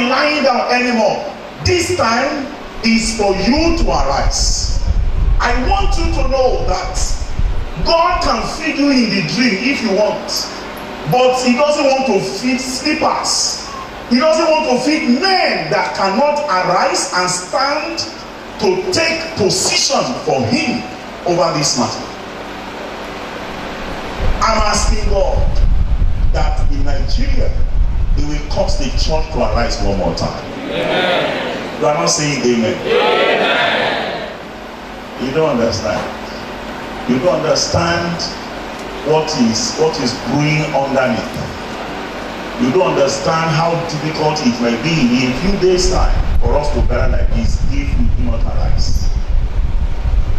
lying down anymore. This time is for you to arise. I want you to know that God can feed you in the dream if you want, but he doesn't want to feed sleepers. He doesn't want to feed men that cannot arise and stand to take position for him over this matter. I'm asking God that in Nigeria, he will cause the church to arise one more time. Amen. You are not saying amen. Amen. You don't understand. You don't understand what is brewing underneath. You don't understand how difficult it may be in a few days' time for us to gather like this if we do not arise.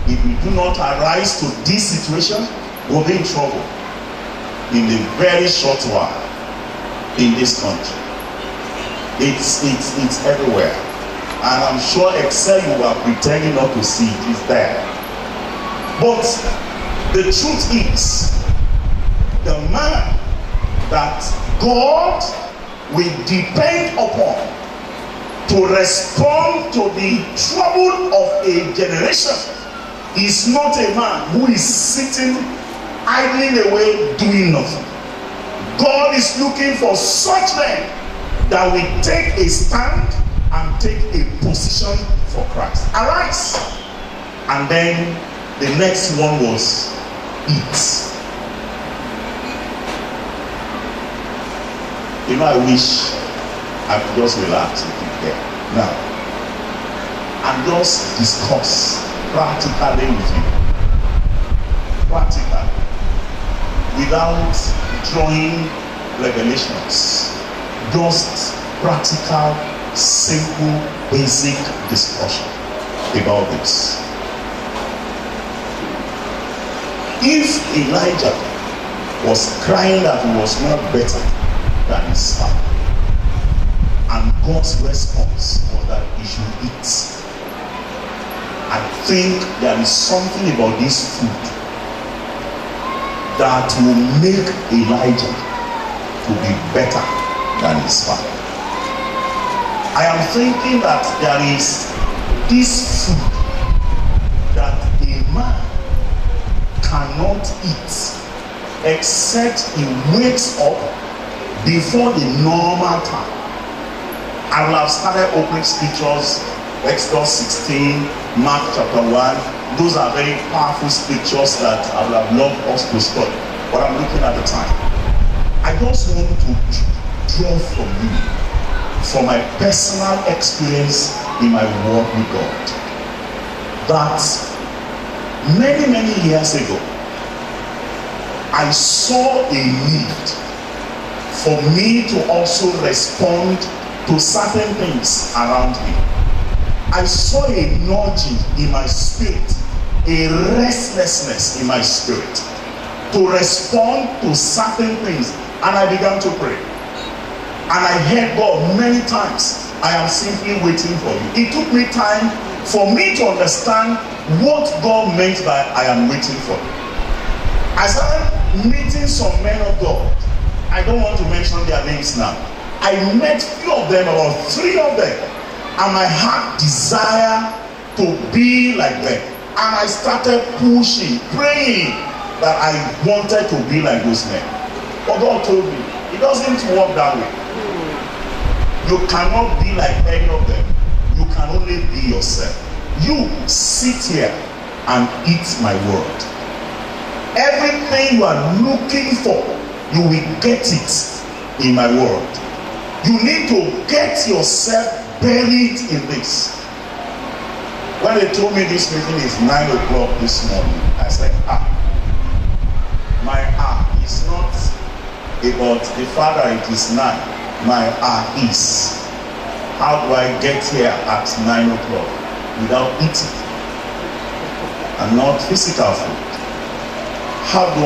If we do not arise to this situation, we'll be in trouble in a very short while in this country. It's everywhere. And I'm sure except you are pretending not to see it, it's there. But the truth is, the man that God will depend upon to respond to the trouble of a generation is not a man who is sitting idling away doing nothing. God is looking for such men that will take a stand and take a position for Christ. Arise. And then the next one was eat. You know, I wish I could just relax and keep there now and just discuss practically with you. Practically. Without drawing revelations. Just practical, simple, basic discussion about this. If Elijah was crying that he was not better than his father, and God's response was that he should eat, I think there is something about this food that will make Elijah to be better than his father. I am thinking that there is this food that a man cannot eat except he wakes up before the normal time. I will have started opening scriptures, Exodus 16, Mark chapter 1. Those are very powerful scriptures that I would have loved us to study, but I'm looking at the time. I just want to draw from you, from my personal experience in my walk with God, that many years ago, I saw a need for me to also respond to certain things around me. I saw a nudging in my spirit, a restlessness in my spirit to respond to certain things, and I began to pray. And I heard God many times, I am simply waiting for you. It took me time for me to understand what God meant by I am waiting for you. I started meeting some men of God. I don't want to mention their names now. I met few of them, about 3 of them, and my heart desire to be like them. And I started pushing, praying that I wanted to be like those men. But God told me, it doesn't work that way. You cannot be like any of them. You can only be yourself. You sit here and eat my word. Everything you are looking for, you will get it in my word. You need to get yourself buried in this. When they told me this meeting is 9 o'clock this morning, I said, my is not about the Father, it is 9. My is, how do I get here at 9 o'clock without eating and not physical food? How do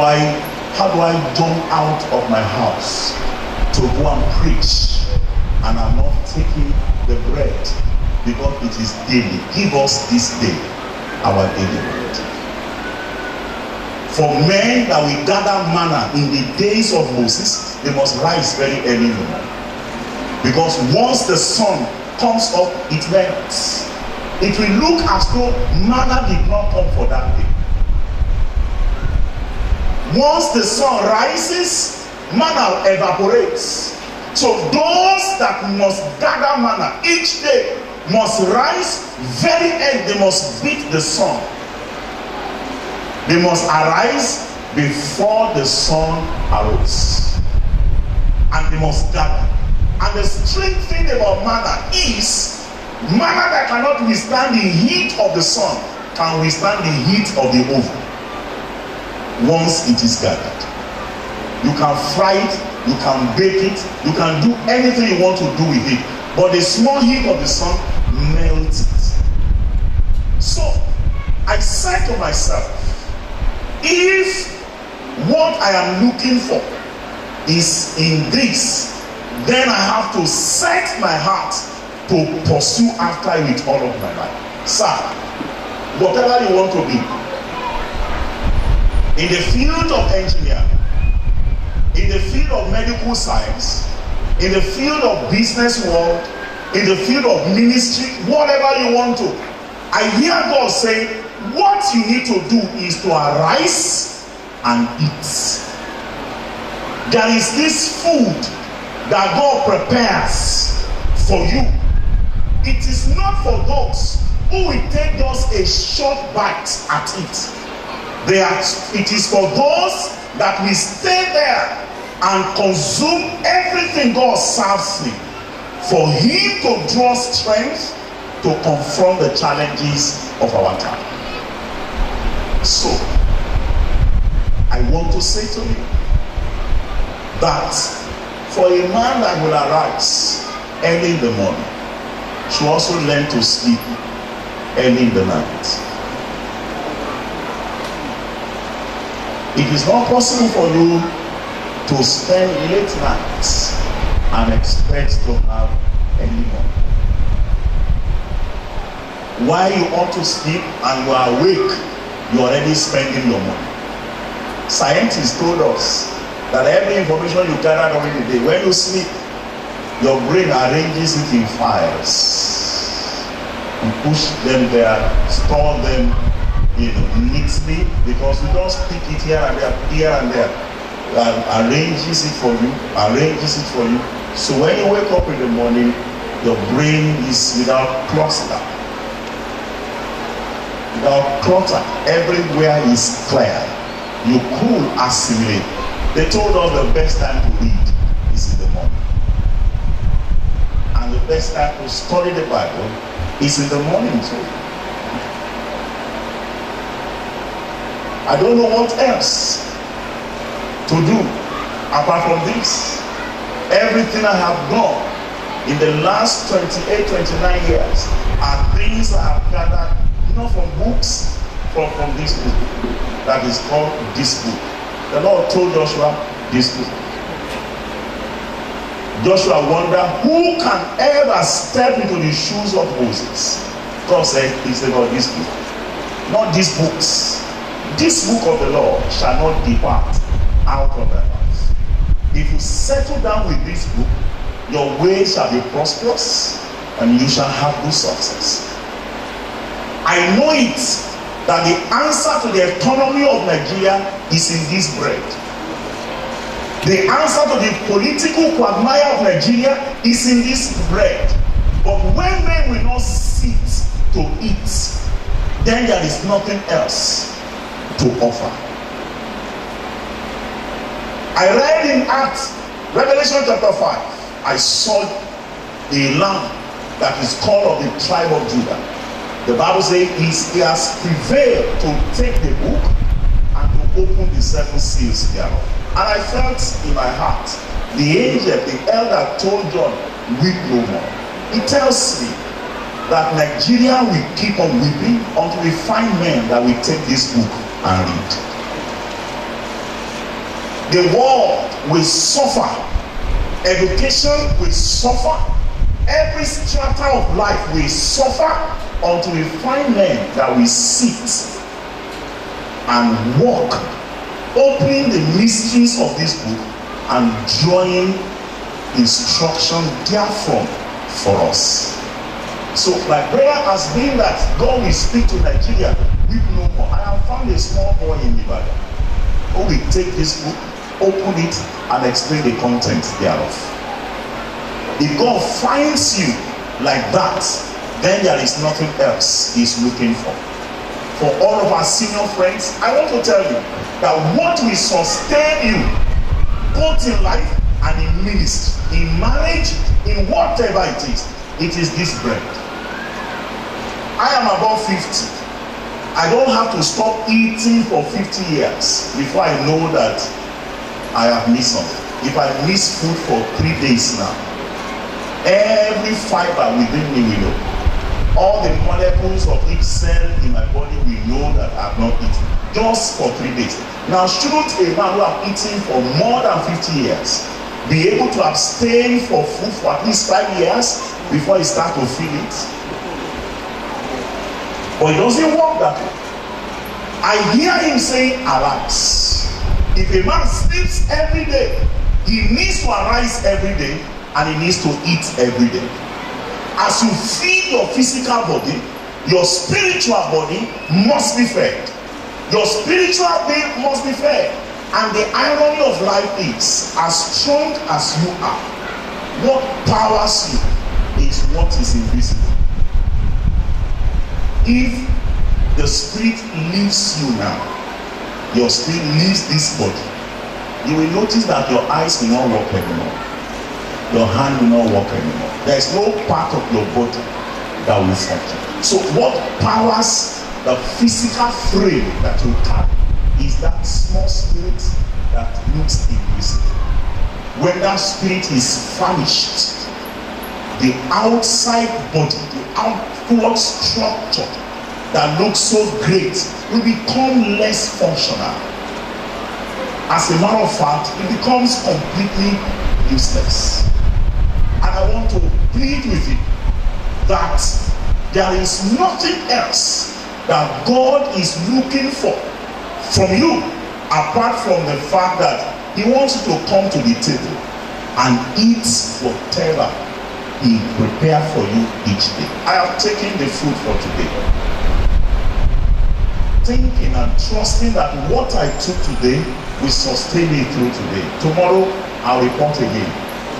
I jump out of my house to go and preach and I'm not taking the bread because it is daily? Give us this day our daily bread. For men that will gather manna in the days of Moses, they must rise very early in the morning. 4 o'clock, 5 o'clock, 6 o'clock, 7 o'clock, 8 o'clock, 9 o'clock. 10 o'clock, 11 o'clock, 12 o'clock, 1 o'clock. 2 o'clock, 3 o'clock, 4 o'clock, 5 o'clock, 6 o'clock, 7 o'clock. You must rise very early in the morning. Because once the sun comes up, it melts. It will look as though manna did not come for that day. Once the sun rises, manna evaporates. So those that must gather manna each day must rise very early. They must beat the sun. They must arise before the sun arose. And they must gather. And the strange thing about manna is, manna that cannot withstand the heat of the sun can withstand the heat of the oven. Once it is gathered, you can fry it, you can bake it, you can do anything you want to do with it, but the small heat of the sun melts it. So I said to myself, if what I am looking for is in this, then I have to set my heart to pursue after it with all of my life. Sir, whatever you want to be, in the field of engineering, in the field of medical science, in the field of business world, in the field of ministry, whatever you want to, I hear God say, what you need to do is to arise and eat. There is this food that God prepares for you. It is not for those who will take just a short bite at it. It is for those that will stay there and consume everything God serves him, for him to draw strength to confront the challenges of our time. So, I want to say to you that for a man that will arise early in the morning, should also learn to sleep early in the night. It is not possible for you to spend late nights and expect to have any money. While you ought to sleep and you are awake, you are already spending your money. Scientists told us that every information you gather during the day, when you sleep, your brain arranges it in files. You push them there, store them neatly, because you don't speak it here and there, arranges it for you. So when you wake up in the morning, your brain is without cluster, without clutter. Everywhere is clear. You could assimilate. They told us the best time to read is in the morning, and the best time to study the Bible is in the morning too. I don't know what else to do apart from this. Everything I have done in the last 28, 29 years are things I have gathered, not from books, but from this book that is called this book. The Lord told Joshua, this book. Joshua wondered, who can ever step into the shoes of Moses? God said, it's about this book, not these books. This book of the Lord shall not depart out of thy mouth. If you settle down with this book, your way shall be prosperous and you shall have good success. I know it that the answer to the economy of Nigeria is in this bread. The answer to the political quagmire of Nigeria is in this bread. But when men will not sit to eat, then there is nothing else to offer. I read in Acts, Revelation chapter 5, I saw a lamb that is called of the tribe of Judah. The Bible says he has prevailed to take the book and to open the 7 seals thereof. And I felt in my heart, the angel, the elder told John, weep no more. He tells me that Nigeria will keep on weeping until we find men that will take this book and read. The world will suffer. Education will suffer. Every strata of life will suffer until we find men that will sit and walk, opening the mysteries of this book and drawing instruction therefrom for us. So my prayer has been that God will speak to Nigeria. We no more. I have found a small boy in Ibadan who will take this book, open it, and explain the content thereof. If God finds you like that, then there is nothing else He's looking for. For all of our senior friends, I want to tell you that what will sustain you, both in life and in ministry, in marriage, in whatever it is this bread. I am above 50. I don't have to stop eating for 50 years before I know that I have missed something. If I miss food for 3 days now, every fiber within me will know. All the molecules of each cell in my body will know that I have not eaten just for 3 days. Now, shouldn't a man who has eaten for more than 50 years be able to abstain for food for at least 5 years before he starts to feel it? But it doesn't work that way. I hear him saying, arise. If a man sleeps every day, he needs to arise every day and he needs to eat every day. As you feed your physical body, your spiritual body must be fed. Your spiritual being must be fed. And the irony of life is, as strong as you are, what powers you is what is invisible. If the spirit leaves you now, your spirit leaves this body, you will notice that your eyes will not work anymore. Your hand will not work anymore. There is no part of your body that will function. So what powers the physical frame that you carry is that small spirit that looks invisible. When that spirit is famished, the outside body, the outward structure that looks so great will become less functional. As a matter of fact, it becomes completely useless. And I want to plead with you that there is nothing else that God is looking for from you apart from the fact that He wants you to come to the table and eat whatever He prepared for you each day. I have taken the food for today, thinking and trusting that what I took today will sustain me through today. Tomorrow I'll report again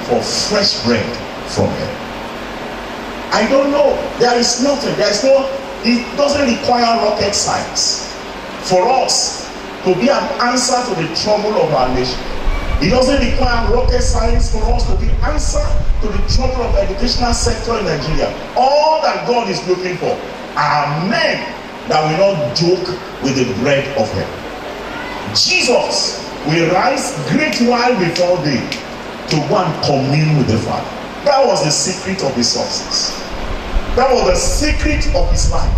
for fresh bread from heaven. I don't know. There is nothing. There is no. It doesn't require rocket science for us to be an answer to the trouble of our nation. It doesn't require rocket science for us to be an answer to the trouble of the educational sector in Nigeria. All that God is looking for are men that will not joke with the bread of heaven. Jesus will rise great while before day to go and commune with the Father. That was the secret of his success. That was the secret of his life.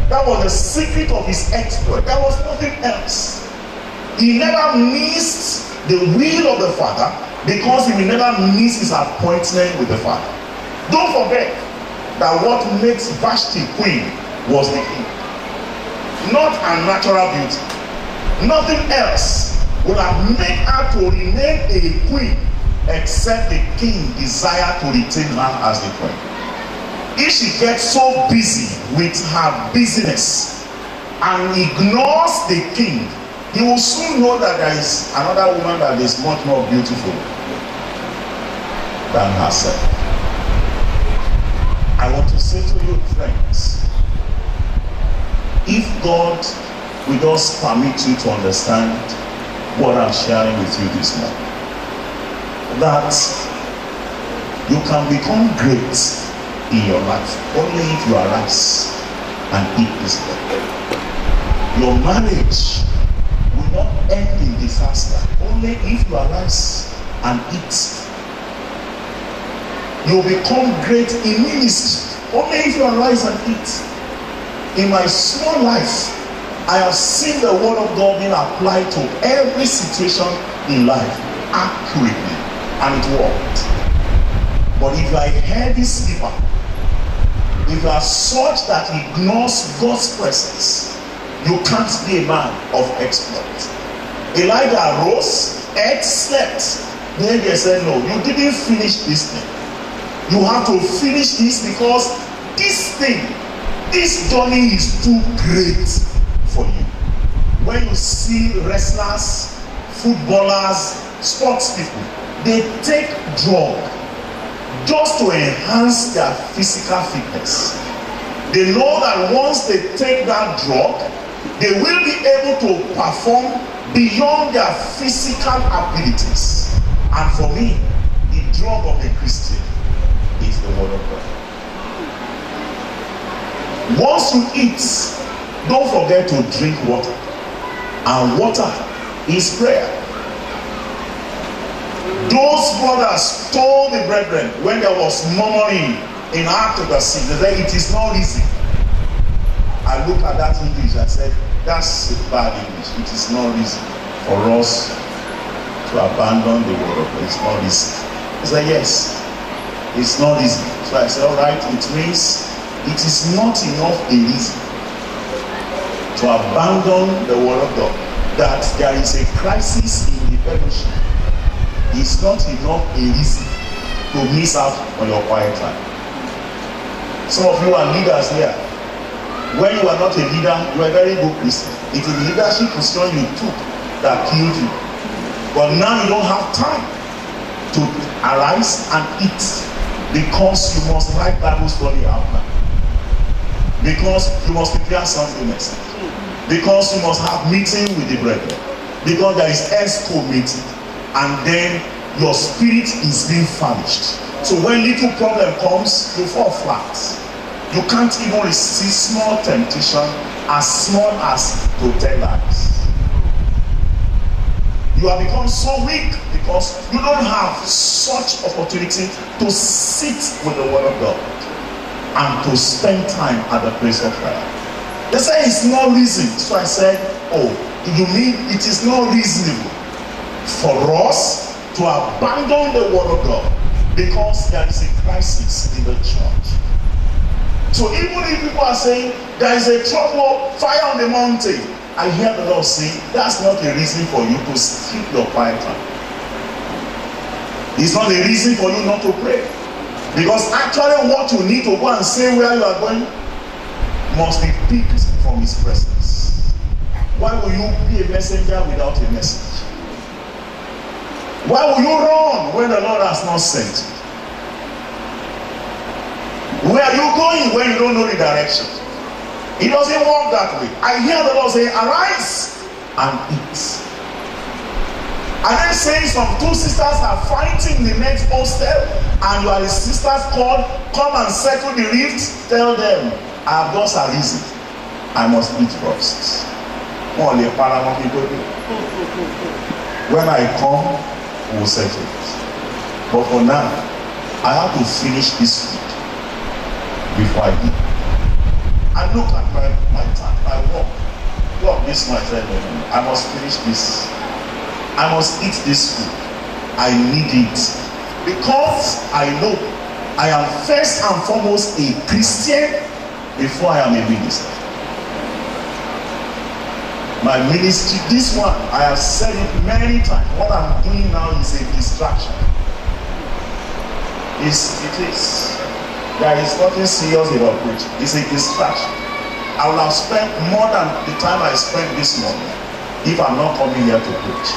That was the secret of his exploit. There was nothing else. He never missed the will of the Father because he will never miss his appointment with the Father. Don't forget that what makes Vashti queen was the king, not her natural beauty. Nothing else would have made her to remain a queen except the king desire to retain her as the queen. If she gets so busy with her business and ignores the king, he will soon know that there is another woman that is much more beautiful than herself. I want to say to you, friends, if God will just permit you to understand what I'm sharing with you this morning, that you can become great in your life only if you arise and eat this bread. Your marriage will not end in disaster only if you arise and eat. You become great in ministry only if you arise and eat. In my small life, I have seen the word of God being applied to every situation in life accurately, and it worked. But if you are a heavy sleeper, if you are such that ignores God's presence, you can't be a man of exploit. Elijah arose, ate, slept, Then they said, no, you didn't finish this thing. You have to finish this because this thing, this journey is too great for you. When you see wrestlers, footballers, sports people, they take drug just to enhance their physical fitness. They know that once they take that drug, they will be able to perform beyond their physical abilities. And for me, the drug of a Christian is the word of God. Once you eat, don't forget to drink water. And water is prayer. Those brothers told the brethren when there was murmuring in Acts chapter 6, they said, it is not easy. I looked at that English, I said, that's bad English. It is not easy for us to abandon the word of God. It's not easy. He said, yes, it's not easy. So I said, all right, it means it is not enough easy to abandon the word of God. That there is a crisis in the fellowship. It's not enough easy to miss out on your quiet time. Some of you are leaders here. When you are not a leader, you are a very good Christian. It is leadership position you took that killed you. But now you don't have time to arise and eat because you must write Bible study outline. Because you must prepare Sunday message. Because you must have meeting with the brethren. Because there is ESCO meeting. And then your spirit is being famished. So when little problem comes, you fall flat. You can't even resist small temptation as small as to tell lies. You have become so weak because you don't have such opportunity to sit with the word of God and to spend time at the place of prayer. They say it's not reason. So I said, oh, you mean it is not reasonable for us to abandon the word of God because there is a crisis in the church? So even if people are saying there is a trouble, fire on the mountain, I hear the Lord say that's not a reason for you to skip your quiet time. It's not a reason for you not to pray. Because actually what you need to go and say where you are going must be picked from his presence. Why will you be a messenger without a message? Why will you run when the Lord has not sent you? Where are you going when you don't know the direction? It doesn't work that way. I hear the Lord say, arise and eat. And then saying some two sisters are fighting the next hostel and you are the sisters called, come and settle the rift. Tell them, I have just arisen. I must eat first. When I come, we'll settle it. But for now, I have to finish this food before I eat. I look at my time, my work. God, this my friend, I must finish this. I must eat this food. I need it. Because I know I am first and foremost a Christian before I am a minister. My ministry, this one, I have said it many times. What I'm doing now is a distraction. It is. There is nothing serious about preaching. It's a distraction. I will have spent more than the time I spent this morning if I'm not coming here to preach.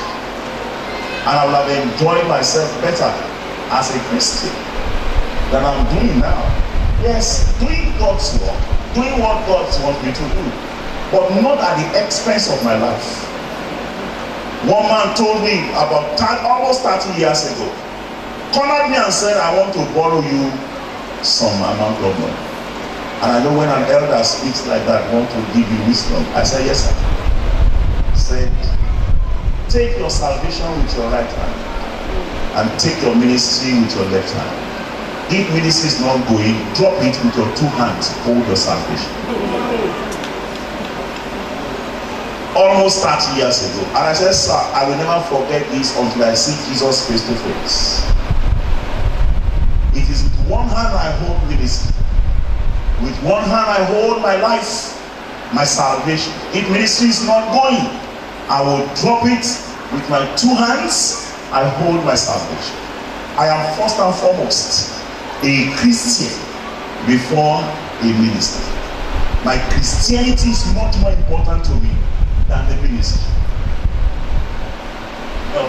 And I will have enjoyed myself better as a Christian than I'm doing now. Yes, doing God's work, doing what God wants me to do, but not at the expense of my life. One man told me about almost 30 years ago, cornered me and said, I want to borrow you some amount of money. And I know when an elder speaks like that, want to give you wisdom. I said, yes, sir. He said, take your salvation with your right hand and take your ministry with your left hand. If ministry is not going, drop it with your two hands, hold your salvation. Almost 30 years ago. And I said, sir, I will never forget this until I see Jesus face to face. It is with one hand I hold ministry. With one hand I hold my life, my salvation. If ministry is not going, I will drop it with my two hands I hold my salvation. I am first and foremost a Christian before a minister. My Christianity is much more important to me than the ministry. No.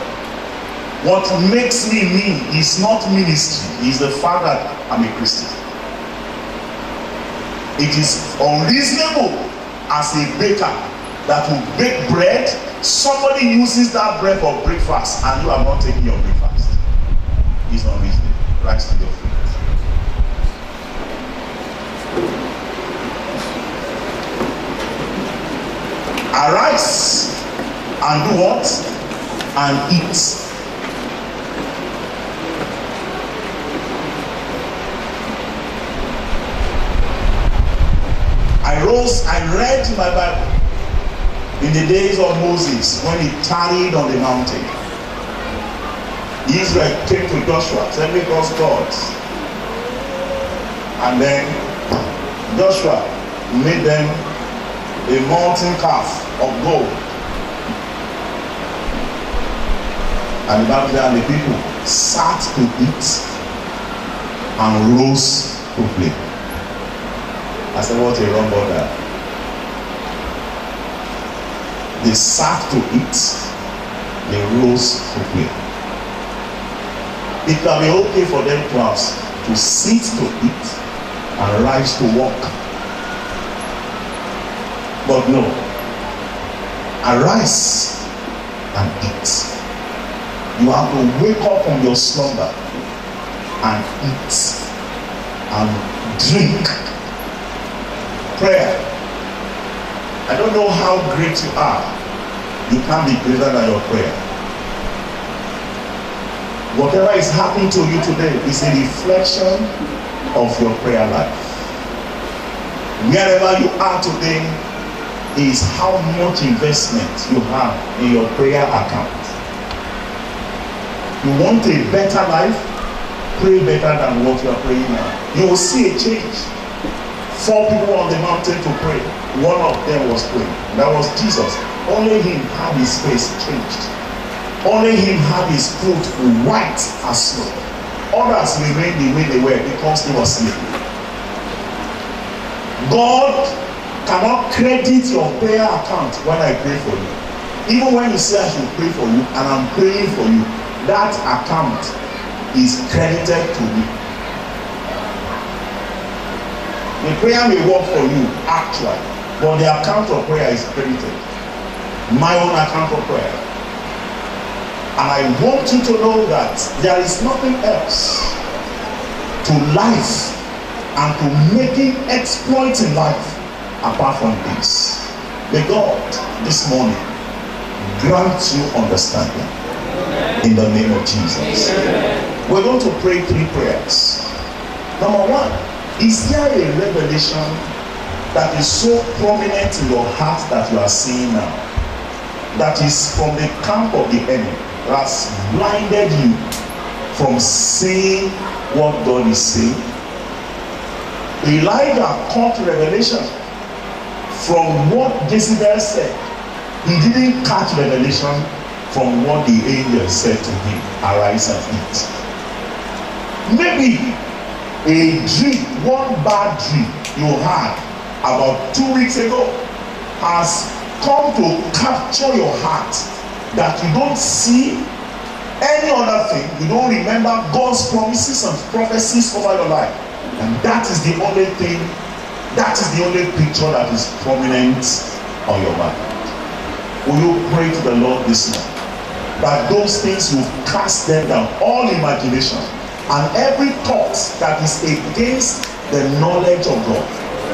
What makes me me is not ministry, it's the fact that I'm a Christian. It is unreasonable as a baker that will bake bread, somebody uses that bread for breakfast and you are not taking your breakfast. It's unreasonable. Rise to your feet. Arise and do what? And eat. I read my Bible in the days of Moses when he tarried on the mountain. Israel came to Joshua, said, make us gods. And then Joshua made them a molten calf of gold. And the people sat to eat and rose to play. I said, what a wrong order. They sat to eat, they rose to play. It can be okay for them to sit to eat and rise to walk. But no. Arise and eat. You have to wake up from your slumber and eat and drink. Prayer. I don't know how great you are. You can't be greater than your prayer. Whatever is happening to you today is a reflection of your prayer life. Wherever you are today is how much investment you have in your prayer account. You want a better life? Pray better than what you are praying now. You will see a change. 4 people on the mountain to pray. One of them was praying. That was Jesus. Only him had his face changed. Only him had his clothes white as snow. Others remained the way they were because they were sleeping. God cannot credit your prayer account when I pray for you. Even when you say I should pray for you and I'm praying for you, that account is credited to me. The prayer may work for you actually, but the account of prayer is credited. My own account of prayer. And I want you to know that there is nothing else to life and to making exploits in life apart from this. May God this morning grant you understanding in the name of Jesus. We're going to pray 3 prayers. Number 1. Is there a revelation that is so prominent in your heart that you are seeing now? That is from the camp of the enemy, that's blinded you from seeing what God is saying? Elijah caught revelation from what Jezebel said. He didn't catch revelation from what the angel said to him, arise and eat. Maybe a dream, one bad dream you had about 2 weeks ago has come to capture your heart, that you don't see any other thing, you don't remember God's promises and prophecies over your life, and that is the only thing, that is the only picture that is prominent on your mind. Will you pray to the Lord this morning that those things you cast them down, all imagination and every thought that is against the knowledge of God?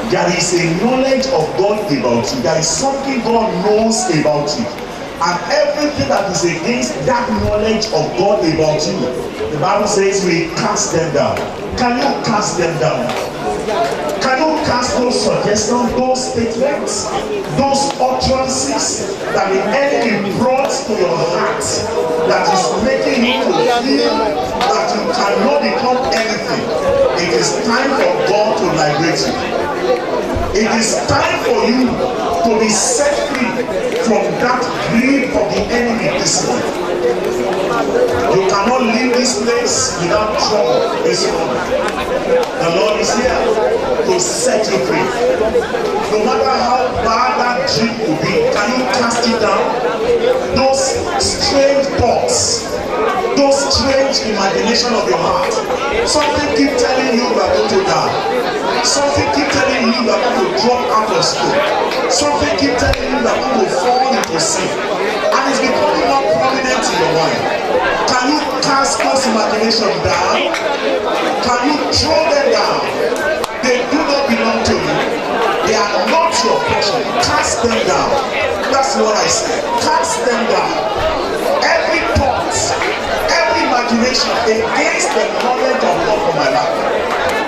There is a knowledge of God about you. There is something God knows about you. And everything that is against that knowledge of God about you, the Bible says we cast them down. Can you cast them down? Can you cast those suggestions, those statements, those utterances that the enemy brought to your heart, that is making you to feel that you cannot become anything? It is time for God to liberate you. It is time for you to be set free from that grip of the enemy this morning. You cannot leave this place without trouble this morning. The Lord is here to set you free. No matter how bad that dream will be, can you cast it down? Those strange thoughts, those strange imagination of your heart. Something keep telling you are going to die. Something keep telling you are going to drop out of school. Something keep telling you are going to fall into sin. And it's becoming more prominent in your mind. Can you cast those imagination down? Can you throw them down? They do not belong to you. They are not your portion. Cast them down. That's what I said. Cast them down. Every thought, every imagination against the knowledge of God for my life,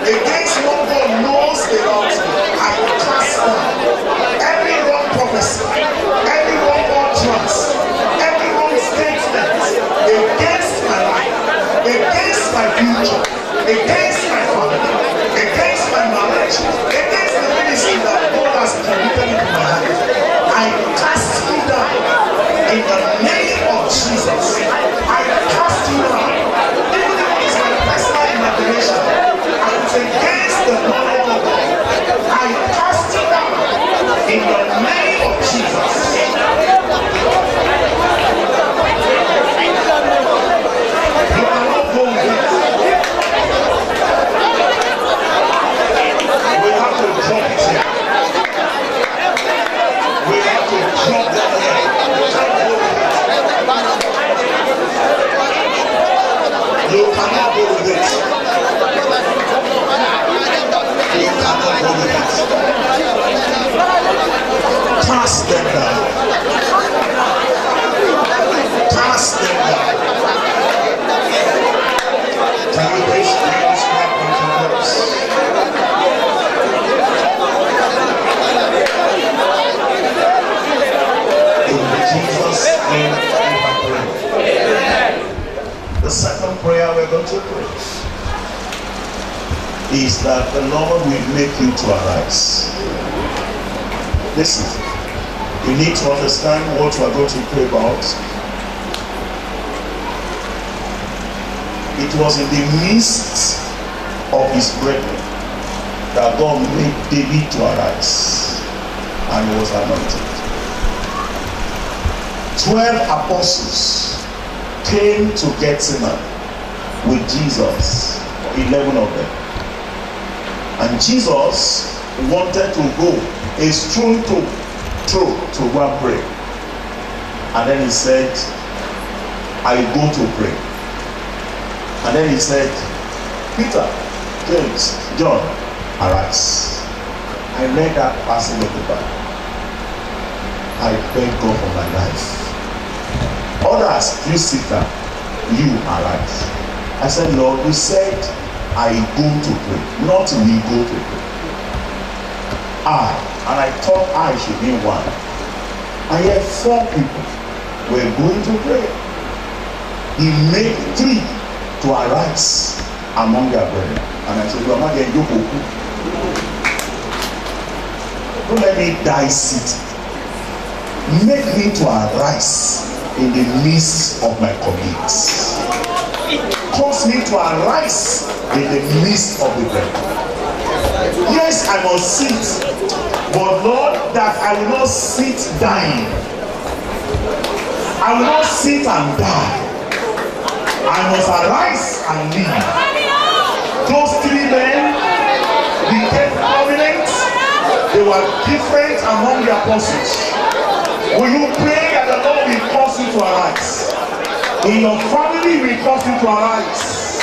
against what God knows about me, I cast down. Every wrong prophecy, every wrong utterance, every wrong statement against my life, against my future, against my family, against my marriage, against the ministry that God has committed into my life, I cast you down in the name of Jesus. I cast you down. Even if it's my personal imagination, and it's against the knowledge of God, I cast you down in the name of Jesus. You are not going with it. We have to drop it here. We have to drop that here. You cannot go with it. You cannot go with it. Cast them down. Cast them down. Can you please clap on your lips? In Jesus' name I pray. The second prayer we're going to pray is that the Lord will make you to arise. Listen, you need to understand what we are going to pray about. It was in the midst of his brethren that God made David to arise, and he was anointed. 12 apostles came to Gethsemane with Jesus, 11 of them. And Jesus wanted to go a stone throw to go and pray. And then he said, I go to pray. And then he said, Peter, James, John, arise. I read that passage of the Bible. I thank God for my life. Others, you sit down, you arise. I said, Lord, you said, I go to pray, not we go to pray. And I thought I should be one. And yet 4 people were going to pray. He made 3 to arise among their brethren. And I said, don't let me die sitting. Make me to arise in the midst of my colleagues. Cause me to arise in the midst of the brethren. Yes, I must sit, but Lord, that I will not sit dying. I will not sit and die. I must arise and live. Those 3 men became prominent. They were different among the apostles. Will you pray that the Lord will cause you to arise? In your family, will cause you to arise.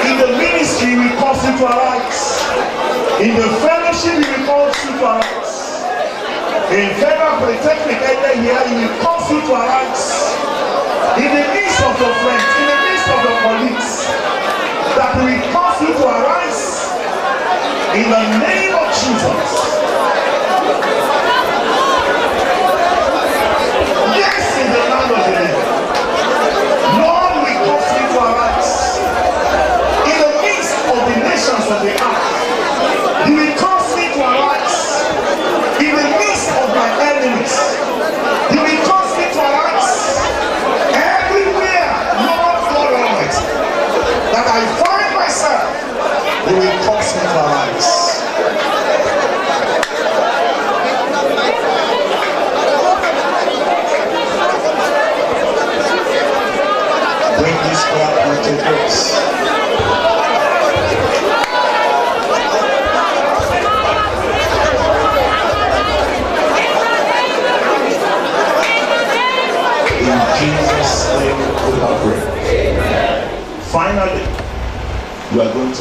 In the ministry, will cause you to arise. In the fellowship, he will cause you to arise. In Federal Polytechnic, here, he will cause you to arise. In the midst of your friends, in the midst of your colleagues, that will cause you to arise. In the name of Jesus. Yes, in the land of the living. Lord, we cause you to arise. In the midst of the nations of the earth, you will cause me to arise. In the midst of my enemies, you will cause me to arise. Everywhere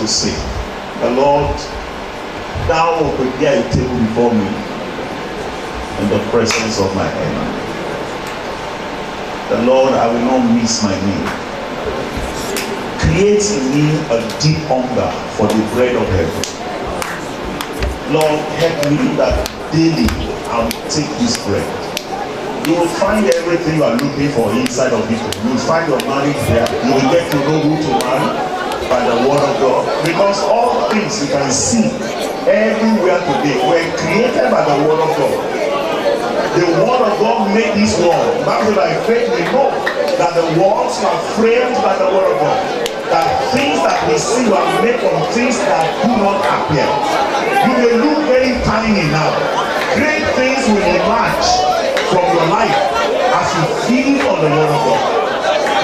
to say, the Lord, thou will prepare a table before me in the presence of my enemy. The Lord, I will not miss my meal. Create in me a deep hunger for the bread of heaven. Lord, help me that daily I will take this bread. You will find everything you are looking for inside of it. You will find your marriage there. You will get to know who to marry by the word of God. Because all things you can see everywhere today were created by the word of God. The word of God made this world. Bible by faith we know that the worlds were framed by the word of God. That things that we see were made from things that do not appear. You may look very tiny now. Great things will emerge from your life as you feed on the word of God.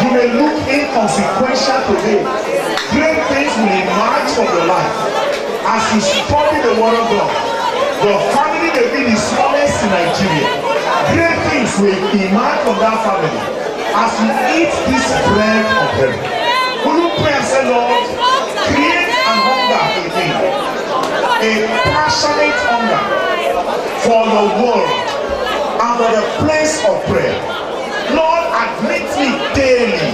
You may look inconsequential today. Great things will emerge from your life as you study the word of God. Your family may be the smallest in Nigeria. Great things will emerge from that family as you eat this bread of heaven. Will you pray and say, Lord, create an hunger in me, a passionate hunger for your word and for the place of prayer. Lord, admit me daily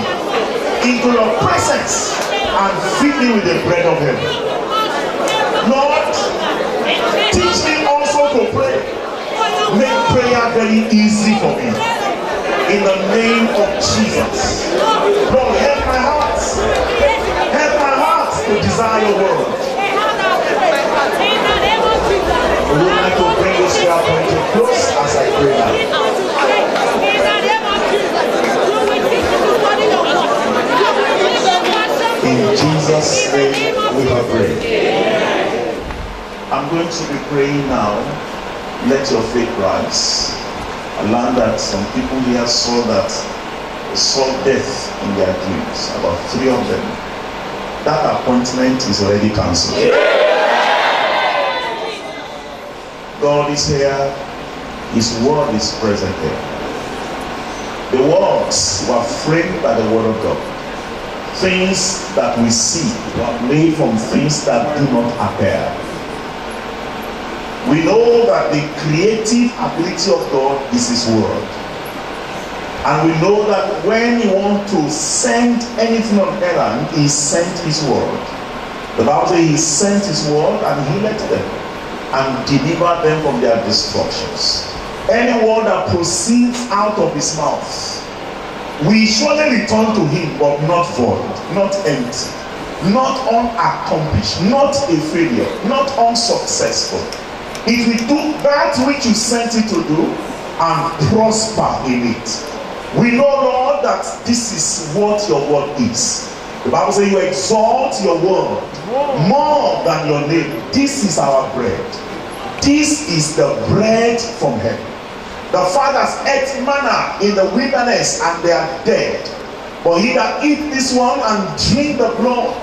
into your presence and feed me with the bread of heaven. Lord, teach me also to pray. Make prayer very easy for me. In the name of Jesus. Lord, help my heart. Help my heart to desire your word. Would you like to bring this prayer point to close as I pray now? In Jesus' name we have prayed. I'm going to be praying now. Let your faith rise. I learned that some people here saw death in their dreams. About 3 of them. That appointment is already cancelled. God is here. His word is present here. The words were framed by the word of God. Things that we see were made from things that do not appear. We know that the creative ability of God is his word. And we know that when he wants to send anything on errand, he sent his word. The Bible says he sent his word and healed them and delivered them from their destructions. Any word that proceeds out of his mouth, we surely return to him, but not void, not empty, not unaccomplished, not a failure, not unsuccessful. It will do that which you sent it to do and prosper in it. We know, Lord, that this is what your word is. The Bible says you exalt your word more than your name. This is our bread. This is the bread from heaven. The fathers ate manna in the wilderness and they are dead. But he that eat this one and drink the blood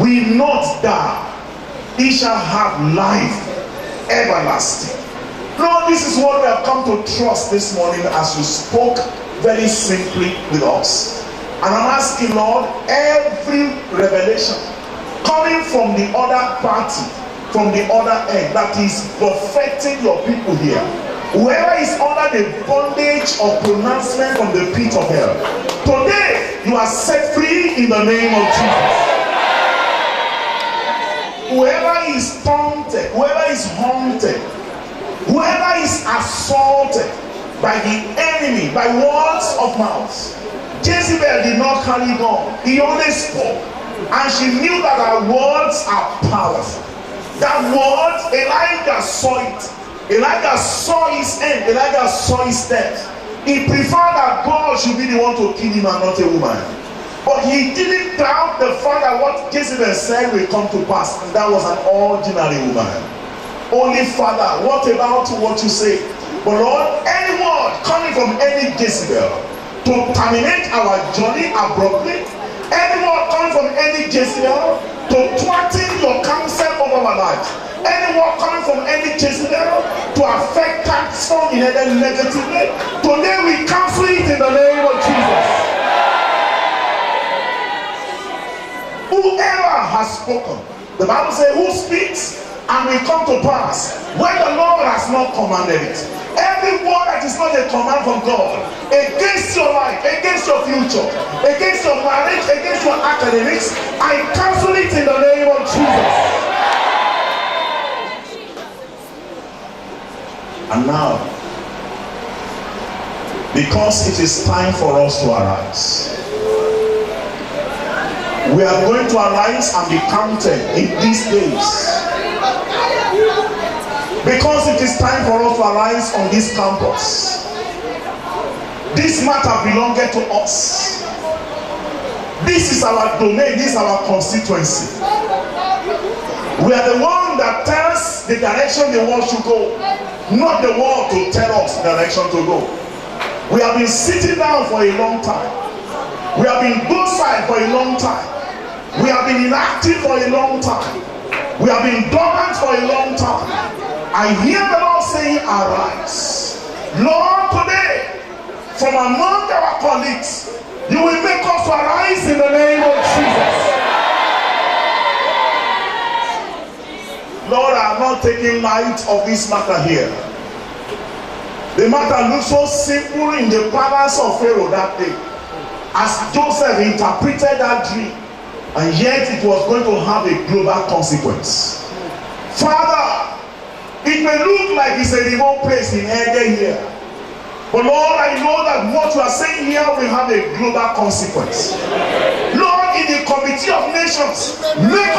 will not die. He shall have life everlasting. Lord, this is what we have come to trust this morning as you spoke very simply with us. And I'm asking, Lord, every revelation coming from the other party, from the other end, that is perfecting your people here. Whoever is under the bondage of pronouncement from the pit of hell, today you are set free in the name of Jesus. Whoever is taunted, whoever is haunted, whoever is assaulted by the enemy, by words of mouth. Jezebel did not carry on. He only spoke. And she knew that her words are powerful. That word, Elijah saw it. Elijah saw his end. Elijah saw his death. He preferred that God should be the one to kill him and not a woman. But he didn't doubt the fact that what Jezebel said will come to pass. And that was an ordinary woman. Only Father, what about what you say? But Lord, any word coming from any Jezebel to terminate our journey abruptly, any word coming from any Jezebel to threaten your counsel over my life, any word coming from any Jezebel to affect Tacsfon in any negatively, today we cancel it in the name of Jesus. Whoever has spoken The Bible says, who speaks and will come to pass when the Lord has not commanded it. Every word that is not a command from God against your life, against your future, against your marriage, against your academics, I cancel it in the name of Jesus. And now, because it is time for us to arise, we are going to arise and be counted in these days. Because it is time for us to arise on this campus. This matter belongeth to us. This is our domain, this is our constituency. We are the one that tells the direction the world should go, not the world to tell us the direction to go. We have been sitting down for a long time. We have been docile for a long time. We have been inactive for a long time. We have been dormant for a long time. I hear the Lord saying, arise. Lord, today, from among our colleagues, you will make us arise in the name of Jesus. Lord, I am not taking light of this matter here. The matter looks so simple in the palace of Pharaoh that day, as Joseph interpreted that dream, and yet it was going to have a global consequence. Father, it may look like it's a remote place in Ede here, but Lord, I know that what you are saying here will have a global consequence. Lord, in the committee of nations, make